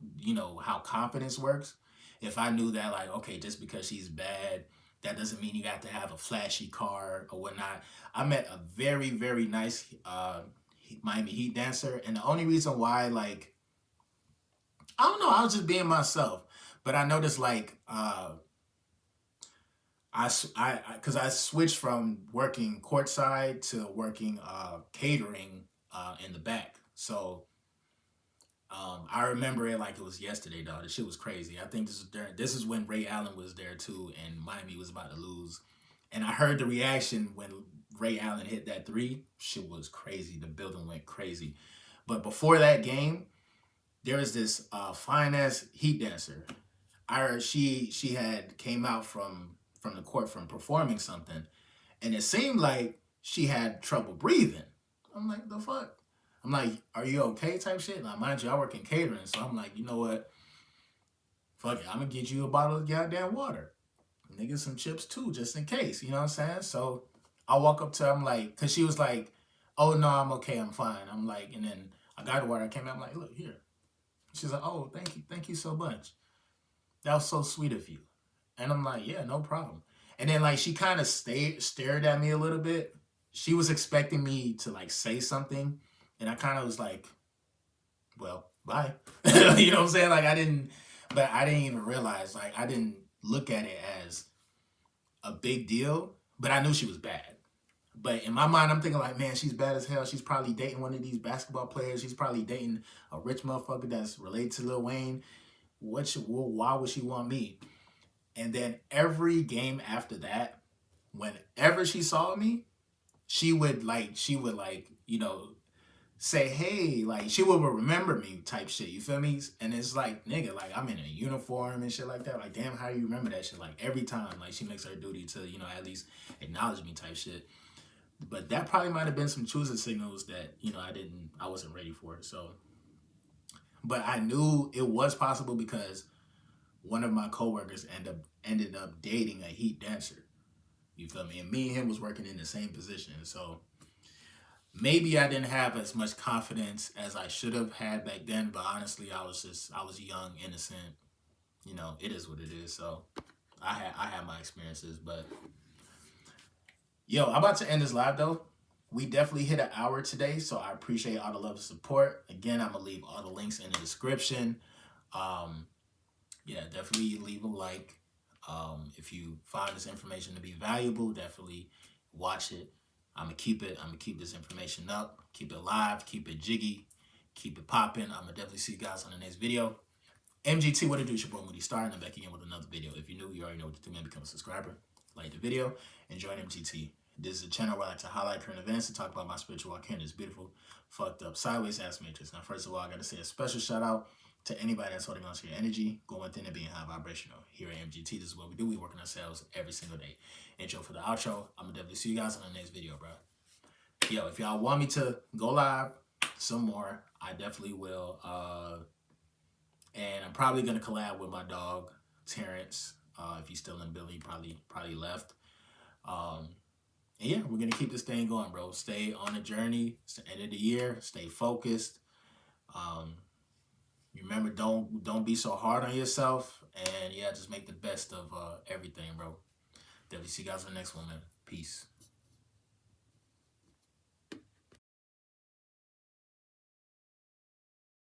confidence works. If I knew that like, okay, just because she's bad, that doesn't mean you got to have a flashy car or whatnot. I met a very, very nice Miami Heat dancer, and the only reason why, like, I don't know, I was just being myself. But I noticed like Because I switched from working courtside to working catering in the back. So I remember it like it was yesterday, dog. The shit was crazy. I think this is when Ray Allen was there too, and Miami was about to lose. And I heard the reaction when Ray Allen hit that three. Shit was crazy. The building went crazy. But before that game, there was this fine ass Heat dancer. I heard she had came out from the court from performing something, and it seemed like she had trouble breathing. I'm like, the fuck? I'm like, are you okay? Type shit. Now, mind you, I work in catering, so I'm like, you know what? Fuck it, I'm gonna get you a bottle of goddamn water, nigga, some chips too, just in case. You know what I'm saying? So I walk up to her, I'm like, cause she was like, oh no, I'm okay, I'm fine. I'm like, and then I got the water. I came out, I'm like, look here. She's like, oh, thank you so much. That was so sweet of you. And I'm like, yeah, no problem. And then like she kind of stared at me a little bit. She was expecting me to like say something, and I kind of was like, well, bye. You know what I'm saying? Like I didn't even realize. Like I didn't look at it as a big deal, but I knew she was bad. But in my mind, I'm thinking like, man, she's bad as hell. She's probably dating one of these basketball players. She's probably dating a rich motherfucker that's related to Lil Wayne. Why would she want me? And then every game after that, whenever she saw me, she would like, you know, say, hey, like she would remember me type shit. You feel me? And it's like, nigga, like I'm in a uniform and shit like that. Like, damn, how you remember that shit? Like every time, like she makes her duty to, you know, at least acknowledge me type shit. But that probably might have been some choosing signals that, you know, I wasn't ready for. So, but I knew it was possible because one of my coworkers ended up dating a Heat dancer. You feel me? And me and him was working in the same position. So maybe I didn't have as much confidence as I should have had back then. But honestly, I was young, innocent. You know, it is what it is. So I had my experiences. But yo, I'm about to end this live though. We definitely hit an hour today, so I appreciate all the love and support. Again, I'm gonna leave all the links in the description. Um, yeah, definitely leave a like. If you find this information to be valuable, definitely watch it. I'm gonna keep it. I'm gonna keep this information up, keep it live, keep it jiggy, keep it popping. I'm gonna definitely see you guys on the next video. MGT, what it do? It's your boy Moody Starr, and I'm back again with another video. If you're new, you already know what to do, man. Become a subscriber, like the video, and join MGT. This is a channel where I like to highlight current events and talk about my spiritual walk here in this beautiful, fucked up, sideways ass matrix. Now, first of all, I gotta say a special shout out to anybody that's holding on to your energy, going within and being high vibrational. Here at MGT, this is what we do. We work on ourselves every single day. Intro for the outro. I'm gonna definitely see you guys on the next video, bro. Yo, if y'all want me to go live some more, I definitely will. And I'm probably gonna collab with my dog Terrence. If he's still in the building, he probably left. Um, and yeah, we're gonna keep this thing going, bro. Stay on the journey. It's the end of the year. Stay focused. Um, remember, don't be so hard on yourself. And yeah, just make the best of everything, bro. Definitely see you guys on the next one, man. Peace.